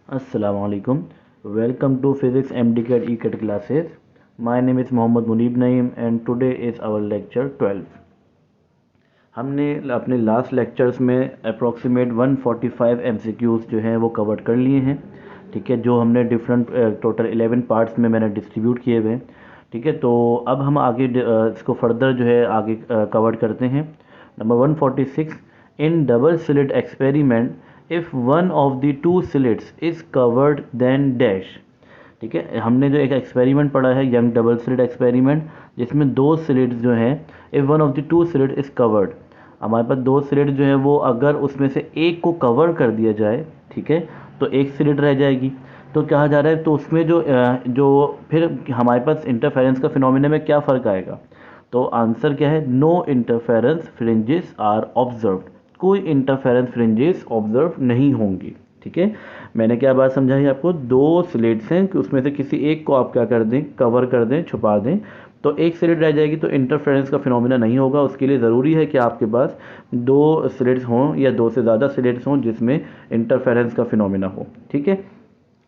Assalamu alaikum. Welcome to Physics MDCAT ECAT classes. My name is Mohammad Munib Naeem and today is our lecture 12. हमने अपने last lectures में approximate 145 MCQs जो हैं वो cover कर लिए हैं, ठीक है, जो हमने डिफरेंट टोटल 11 पार्ट्स में मैंने डिस्ट्रीब्यूट किए हुए हैं, ठीक है। तो अब हम आगे इसको फर्दर जो है आगे कवर करते हैं। Number 146, in double slit experiment if one of the two slits is covered then dash, ठीक है। हमने जो एक एक्सपेरिमेंट पढ़ा है यंग डबल स्लिट एक्सपेरिमेंट, जिसमें दो स्लिट्स जो हैं, if one of the to slit is covered, हमारे पास दो स्लिट जो है वो अगर उसमें से एक को कवर कर दिया जाए, ठीक है, तो एक स्लिट रह जाएगी। तो कहा जा रहा है तो उसमें जो फिर हमारे पास इंटरफेरेंस का फिनोमिना में क्या फ़र्क आएगा। तो आंसर क्या है, no interference fringes are observed, कोई इंटरफेरेंस फ्रिंजेस ऑब्जर्व नहीं होंगी, ठीक है। मैंने क्या बात समझाई आपको, दो स्लिट्स हैं कि उसमें से किसी एक को आप क्या कर दें, कवर कर दें, छुपा दें, तो एक स्लिट रह जाएगी, तो इंटरफेरेंस का फिनोमिना नहीं होगा। उसके लिए ज़रूरी है कि आपके पास दो स्लिट्स हों या दो से ज़्यादा स्लिट्स हों जिसमें इंटरफेरेंस का फिनोमिना हो, ठीक है।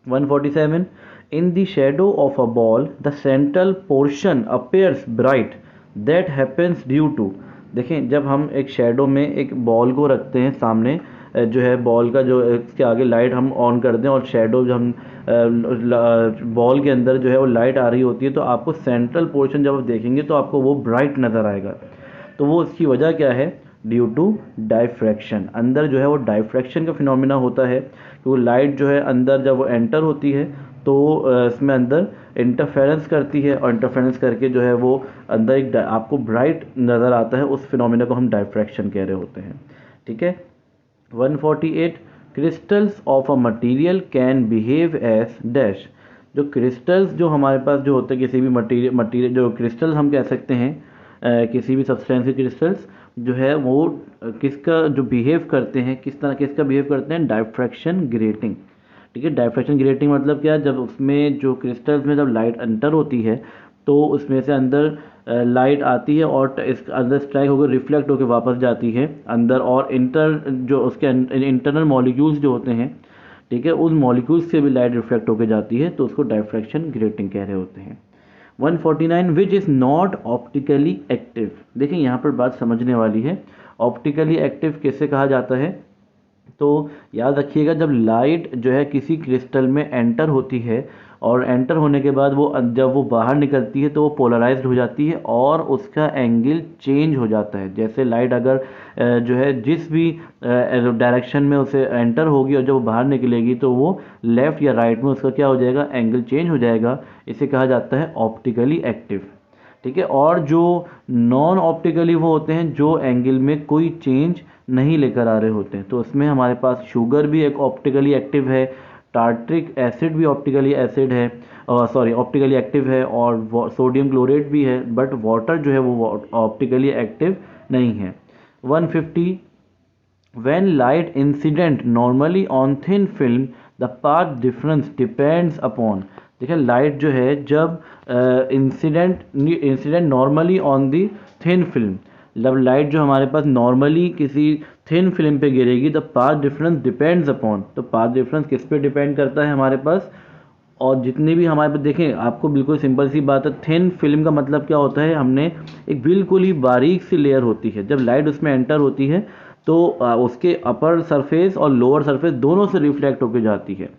147, in the shadow of a ball the central portion appears bright, that happens due to, देखें जब हम एक शेडो में एक बॉल को रखते हैं सामने, जो है बॉल का जो इसके आगे लाइट हम ऑन कर दें और शेडो जो हम बॉल के अंदर जो है वो लाइट आ रही होती है, तो आपको सेंट्रल पोर्शन जब आप देखेंगे तो आपको वो ब्राइट नज़र आएगा। तो वो इसकी वजह क्या है, ड्यू टू डाइफ्रैक्शन, अंदर जो है वो डाइफ्रैक्शन का फिनोमिना होता है कि वो लाइट जो है अंदर जब वो एंटर होती है तो इसमें अंदर इंटरफेरेंस करती है और इंटरफेरेंस करके जो है वो अंदर एक आपको ब्राइट नज़र आता है, उस फिनोमिना को हम डाइफ्रैक्शन कह रहे होते हैं, ठीक है। 148, crystals of a material can behave as dash, जो क्रिस्टल्स जो हमारे पास जो होते हैं किसी भी मटेरियल जो क्रिस्टल हम कह सकते हैं, किसी भी सब्सटेंस के क्रिस्टल्स जो है वो किसका जो बिहेव करते हैं, किस तरह किसका बिहेव करते हैं, डाइफ्रैक्शन ग्रेटिंग, ठीक है। डाइफ्रैक्शन ग्रेटिंग मतलब क्या है, जब उसमें जो क्रिस्टल्स में जब लाइट एंटर होती है तो उसमें से अंदर लाइट आती है और इस अंदर स्ट्राइक होकर रिफ्लेक्ट होकर वापस जाती है अंदर, और जो उसके इंटरनल मॉलिक्यूल्स जो होते हैं, ठीक है, उन मॉलिक्यूल्स से भी लाइट रिफ्लेक्ट होकर जाती है, तो उसको डाइफ्रैक्शन ग्रेटिंग कह रहे होते हैं। 149, which is not optically active, देखें यहाँ पर बात समझने वाली है, ऑप्टिकली एक्टिव किसे कहा जाता है। तो याद रखिएगा, जब लाइट जो है किसी क्रिस्टल में एंटर होती है और एंटर होने के बाद वो जब वो बाहर निकलती है तो वो पोलराइज्ड हो जाती है और उसका एंगल चेंज हो जाता है। जैसे लाइट अगर जो है जिस भी डायरेक्शन में उसे एंटर होगी और जब वो बाहर निकलेगी तो वो लेफ़्ट या राइट में उसका क्या हो जाएगा, एंगल चेंज हो जाएगा। इसे कहा जाता है ऑप्टिकली एक्टिव, ठीक है। और जो नॉन ऑप्टिकली वो होते हैं जो एंगल में कोई चेंज नहीं लेकर आ रहे होते हैं, तो उसमें हमारे पास शुगर भी एक ऑप्टिकली एक्टिव है, टार्ट्रिक एसिड भी ऑप्टिकली एसिड है, ऑप्टिकली एक्टिव है, और सोडियम क्लोरेट भी है, बट वाटर जो है वो ऑप्टिकली एक्टिव नहीं है। 150, when light incident normally on thin film the path difference depends upon, देखिए लाइट जो है जब incident normally on the thin film, जब लाइट जो हमारे पास नॉर्मली किसी थिन फिल्म पे गिरेगी, the path difference depends upon, तो पाथ डिफरेंस किस पे डिपेंड करता है हमारे पास, और जितने भी हमारे पास देखें आपको बिल्कुल सिंपल सी बात है, थिन फिल्म का मतलब क्या होता है, हमने एक बिल्कुल ही बारीक सी लेयर होती है, जब लाइट उसमें एंटर होती है तो उसके अपर सरफेस और लोअर सरफेस दोनों से रिफ्लेक्ट होकर जाती है,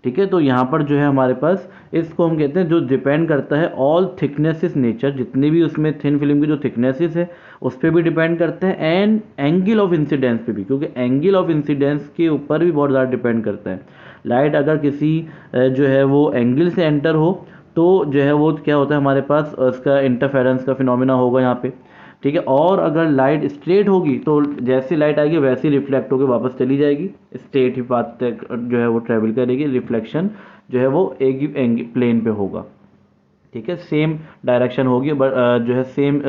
ठीक है। तो यहाँ पर जो है हमारे पास इसको हम कहते हैं जो डिपेंड करता है ऑल थिकनेसेस नेचर, जितनी भी उसमें थिन फिल्म की जो थिकनेसेस है उस पर भी डिपेंड करते हैं, एंड एंगल ऑफ इंसिडेंस पे भी, क्योंकि एंगल ऑफ इंसिडेंस के ऊपर भी बहुत ज़्यादा डिपेंड करता है। लाइट अगर किसी जो है वो एंगल से एंटर हो तो जो है वो क्या होता है हमारे पास उसका इंटरफेरेंस का फिनोमिना होगा यहाँ पे, ठीक है। और अगर लाइट स्ट्रेट होगी तो जैसी लाइट आएगी वैसे ही रिफ्लेक्ट होकर वापस चली जाएगी, स्ट्रेट ही पाथ तक जो है वो ट्रेवल करेगी, रिफ्लेक्शन जो है वो एक ही प्लेन पे होगा, ठीक है, सेम डायरेक्शन होगी, बट जो है सेम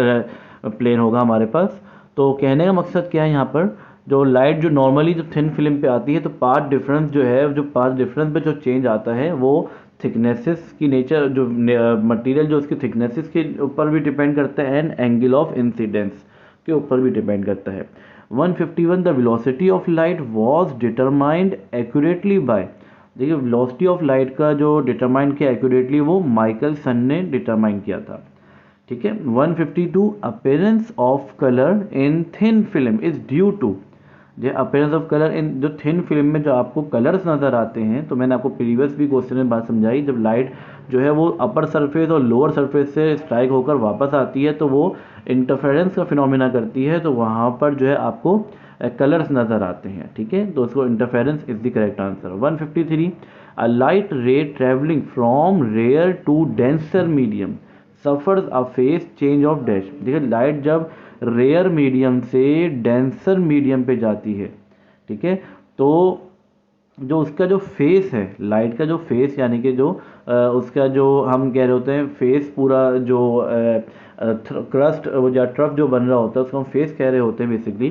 प्लेन होगा हमारे पास। तो कहने का मकसद क्या है, यहाँ पर जो लाइट जो नॉर्मली जो थिन फिल्म पे आती है तो पाथ डिफरेंस जो है, जो पाथ डिफरेंस पे जो चेंज आता है वो थिकनेसेस की नेचर, जो मटेरियल जो उसकी थिकनेसेस के ऊपर भी डिपेंड करता है, एंड एंगल ऑफ इंसिडेंस के ऊपर भी डिपेंड करता है। 151, the velocity of light was determined accurately by, देखिए वेलोसिटी ऑफ लाइट का जो डिटरमाइन किया एक्यूरेटली वो माइकलसन ने डिटरमाइन किया था, ठीक है। 152 appearance of colour in thin film is due to, जो अपीयरेंस ऑफ कलर इन जो थिन फिल्म में जो आपको कलर्स नज़र आते हैं, तो मैंने आपको प्रीवियस भी क्वेश्चन में बात समझाई, जब लाइट जो है वो अपर सरफेस और लोअर सरफेस से स्ट्राइक होकर वापस आती है तो वो इंटरफेरेंस का फिनोमिना करती है, तो वहाँ पर जो है आपको कलर्स नज़र आते हैं, ठीक है। तो उसको interference is the correct answer. 153 a light ray travelling from rare to denser medium suffers a phase change of dash. देखिए लाइट जब रेयर मीडियम से डेंसर मीडियम पे जाती है, ठीक है, तो जो उसका जो फेस है, लाइट का जो फेस यानी कि जो उसका जो हम कह रहे होते हैं फेस, पूरा जो क्रस्ट या ट्रफ जो बन रहा होता है उसको हम फेस कह रहे होते हैं बेसिकली,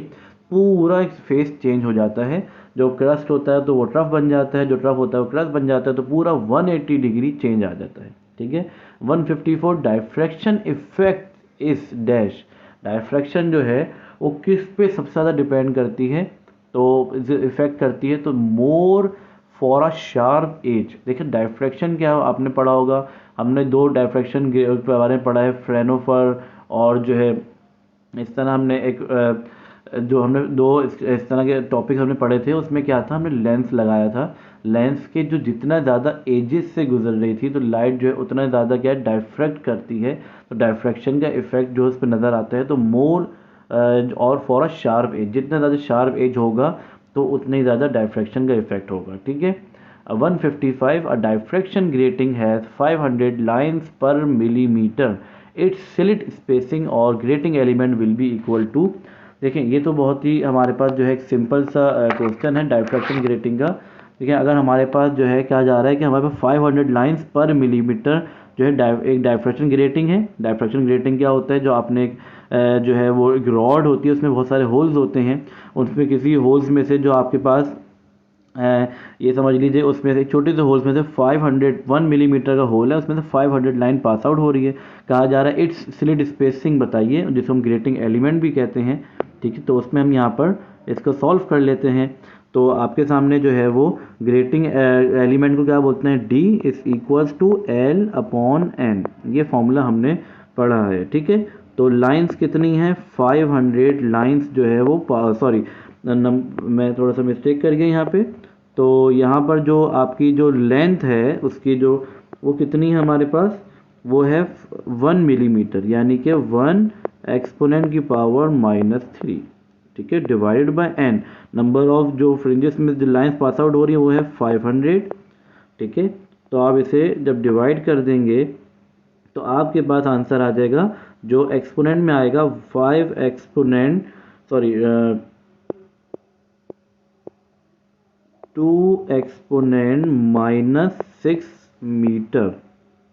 पूरा एक फेस चेंज हो जाता है। जो क्रस्ट होता है तो वो ट्रफ बन जाता है, जो ट्रफ होता है वो क्रस्ट बन जाता है, तो पूरा 180 डिग्री चेंज आ जाता है, ठीक है। 154 diffraction effect is dash. Diffraction जो है वो किस पे सबसे ज़्यादा डिपेंड करती है, तो इफेक्ट करती है तो more for a sharp edge. देखिए डायफ्रैक्शन क्या आपने पढ़ा होगा, हमने दो डायफ्रैक्शन के बारे में पढ़ा है, फ्रेनोफर और जो है इस तरह हमने एक जो हमने दो इस तरह के टॉपिक हमने पढ़े थे, उसमें क्या था हमने लेंस लगाया था, लेंस के जो जितना ज़्यादा एजेस से गुजर रही थी तो लाइट जो है उतना ज़्यादा क्या डायफ्रैक्ट करती है, तो डायफ्रैक्शन का इफेक्ट जो उस पर नज़र आता है, तो मोर और फॉर अ शार्प एज, जितना ज़्यादा शार्प एज होगा तो उतना ही ज़्यादा डायफ्रैक्शन का इफेक्ट होगा, ठीक है। 155 a diffraction grating has 500 lines per millimetre, its slit spacing और grating element will be equal to. देखें ये तो बहुत ही हमारे पास जो है एक सिंपल सा क्वेश्चन है डायफ्रैक्शन ग्रेटिंग का। देखिए अगर हमारे पास जो है क्या जा रहा है कि हमारे पास 500 लाइन्स पर मिलीमीटर जो है एक डायफ्रैक्शन ग्रेटिंग है। डायफ्रैक्शन ग्रेटिंग क्या होता है, जो आपने जो है वो एक रॉड होती है उसमें बहुत सारे होल्स होते हैं, उसमें किसी होल्स में से जो आपके पास ये समझ लीजिए उसमें से छोटे से होल्स में से 1 मिलीमीटर का होल है, उसमें से 500 लाइन पास आउट हो रही है। कहा जा रहा है इट्स स्लिट स्पेसिंग बताइए, जिसको हम ग्रेटिंग एलिमेंट भी कहते हैं, ठीक है। तो उसमें हम यहाँ पर इसको सॉल्व कर लेते हैं। तो आपके सामने जो है वो ग्रेटिंग एलिमेंट को क्या बोलते हैं, D is equals to L upon N, ये फॉर्मूला हमने पढ़ा है, ठीक है। तो लाइंस कितनी हैं, 500 लाइंस जो है वो सॉरी मैं थोड़ा सा मिस्टेक कर गया यहाँ पे, तो यहाँ पर जो आपकी जो लेंथ है उसकी जो वो कितनी है हमारे पास, वो है 1 मिलीमीटर, यानी कि 1 एक्सपोनेंट की पावर -3, ठीक है, divided by N, number of जो फ्रिंजेस में जो लाइंस पास आउट हो रही है वो है 500, ठीक है। तो आप इसे जब डिवाइड कर देंगे तो आपके पास आंसर आ जाएगा, जो एक्सपोनेंट में आएगा 5 एक्सपोनेंट सॉरी 2 एक्सपोनेंट -6 मीटर,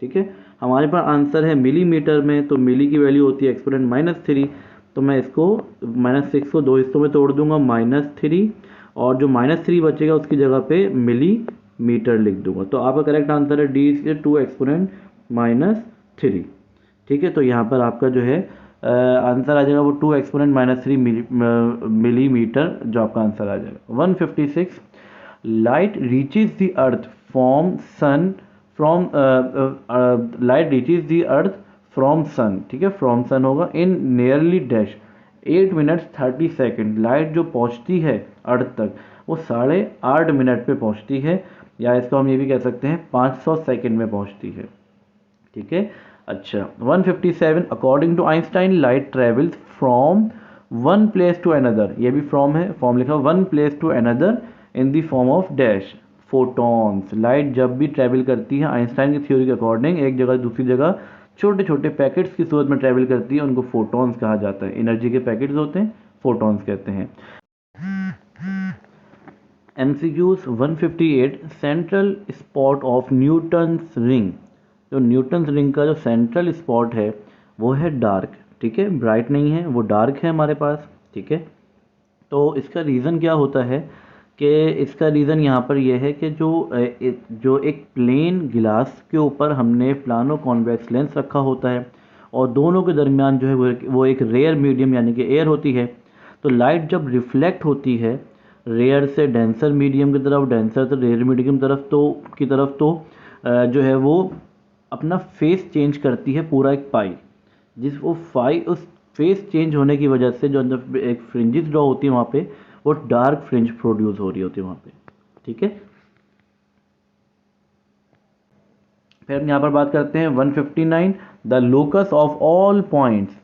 ठीक है। हमारे पास आंसर है मिलीमीटर में, तो मिली की वैल्यू होती है एक्सपोनेंट -3, तो मैं इसको -6 को दो हिस्सों में तोड़ दूंगा, -3, और जो -3 बचेगा उसकी जगह पे मिलीमीटर लिख दूंगा। तो आपका करेक्ट आंसर है डी इज 2 एक्सपोनेंट -3, ठीक है। तो यहाँ पर आपका जो है आंसर आ जाएगा वो 2 एक्सपोनेंट -3 मिलीमीटर, जो आपका आंसर आ जाएगा। 156 light reaches the earth from sun from light reaches the earth from sun, ठीक है, फ्रॉम सन होगा in nearly dash 8 minutes 30 second. Light जो पहुंचती है अर्थ तक वो 8.5 मिनट पे पहुंचती है, या इसको हम ये भी कह सकते हैं 500 सेकेंड में पहुंचती है, ठीक है। अच्छा 157 according to Einstein light travels from one place to another, ये भी फ्रॉम है, फॉर्म लिखा one place to another in the form of dash photons. Light जब भी ट्रेवल करती है आइंस्टाइन की थ्योरी के अकॉर्डिंग एक जगह दूसरी जगह छोटे छोटे पैकेट्स की सूरत में ट्रेवल करती है, उनको फोटॉन्स कहा जाता है। एनर्जी के पैकेट्स होते हैं, फोटॉन्स कहते हैं। MCQs 158 central spot of Newton's ring, जो न्यूटन्स रिंग का जो सेंट्रल स्पॉट है वो है डार्क, ठीक है, ब्राइट नहीं है, वो डार्क है हमारे पास, ठीक है। तो इसका रीज़न क्या होता है कि इसका रीज़न यहाँ पर यह है कि जो एक प्लेन गिलास के ऊपर हमने प्लानो कॉन्वेक्स लेंस रखा होता है और दोनों के दरमियान जो है वो एक रेयर मीडियम यानी कि एयर होती है। तो लाइट जब रिफ्लेक्ट होती है रेयर से डेंसर मीडियम की तरफ, डेंसर से रेयर मीडियम की तरफ तो जो है वो अपना फेस चेंज करती है पूरा एक पाई, जिस वो उस फेस चेंज होने की वजह से जो अंदर एक फ्रिंजेस ड्रॉ होती है वहाँ पे, वो डार्क फ्रिंज प्रोड्यूस हो रही होती है वहाँ पे। ठीक है, फिर हम यहाँ पर बात करते हैं 159, the locus of all points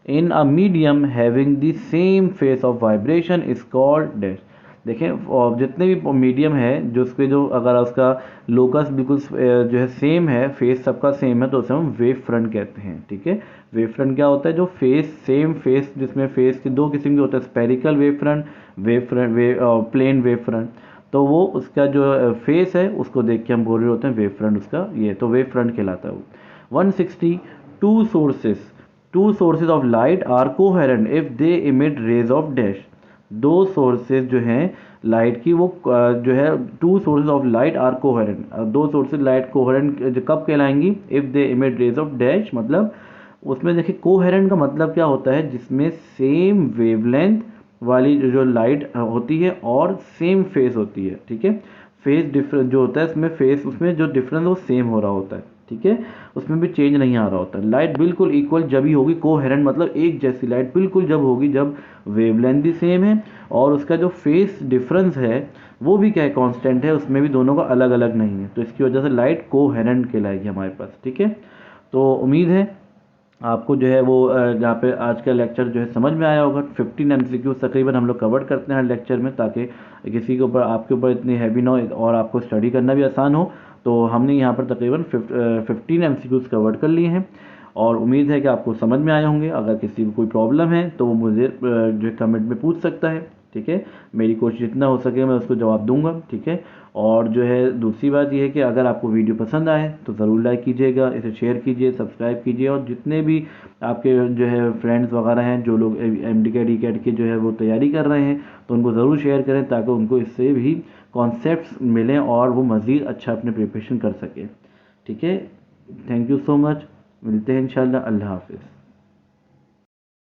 in a medium having the same face of vibration is called dash. देखें, और जितने भी मीडियम है जो उसके जो अगर उसका लोकस बिल्कुल जो है सेम है, फेस सबका सेम है, तो उसे हम वेव फ्रंट कहते हैं। ठीक है, वेव फ्रंट क्या होता है, जो फेस सेम फेस, जिसमें फेस के दो किस्म के होते हैं, spherical wave front, plane wave front. तो वो उसका जो फेस है उसको देख के हम बोल रहे होते हैं वेव फ्रंट, उसका ये तो वेव फ्रंट कहलाता है वो। 160, two sources of light are coherent if they emit rays of dash. दो सोर्सेज जो हैं लाइट की, वो जो है two sources of light are coherent, दो सोर्सेज लाइट कोहेरेंट कब कहलाएंगी, if they emit rays of dash. मतलब उसमें देखिए कोहेरेंट का मतलब क्या होता है, जिसमें सेम वेवलेंथ वाली जो लाइट होती है और सेम फेस होती है। ठीक है, फेस डिफरेंस जो होता है इसमें, फेस उसमें जो डिफरेंस वो सेम हो रहा होता है। ठीक है, उसमें भी चेंज नहीं आ रहा होता। लाइट बिल्कुल इक्वल जब ही होगी, कोहेरेंट मतलब एक जैसी लाइट बिल्कुल जब होगी जब वेवलेंथ भी सेम है और उसका जो फेस डिफरेंस है वो भी क्या है, कांस्टेंट है, उसमें भी दोनों का अलग अलग नहीं है, तो इसकी वजह से लाइट कोहेरेंट कहलाएगी हमारे पास। ठीक है, तो उम्मीद है आपको जो है वो जहाँ पे आज का लेक्चर जो है समझ में आया होगा। 15 MCQs तकरीबन हम लोग कवर करते हैं हर लेक्चर में, ताकि किसी के ऊपर आपके ऊपर इतनी हैवी ना हो और आपको स्टडी करना भी आसान हो। तो हमने यहाँ पर तकरीबन 15 MCQs कवर कर लिए हैं और उम्मीद है कि आपको समझ में आए होंगे। अगर किसी को कोई प्रॉब्लम है तो वो मुझे जो है कमेंट में पूछ सकता है। ठीक है, मेरी कोशिश जितना हो सके मैं उसको जवाब दूंगा। ठीक है, और जो है दूसरी बात यह है कि अगर आपको वीडियो पसंद आए तो ज़रूर लाइक कीजिएगा, इसे शेयर कीजिए, सब्सक्राइब कीजिए, और जितने भी आपके जो है फ्रेंड्स वगैरह हैं जो लोग MD-CAT E-CAT की जो है वो तैयारी कर रहे हैं, तो उनको ज़रूर शेयर करें ताकि उनको इससे भी कॉन्सेप्ट्स मिलें और वो मज़ीद अच्छा अपने प्रिपरेशन कर सकें। ठीक है, थैंक यू सो मच, मिलते हैं इंशाल्लाह, अल्लाह हाफिज़।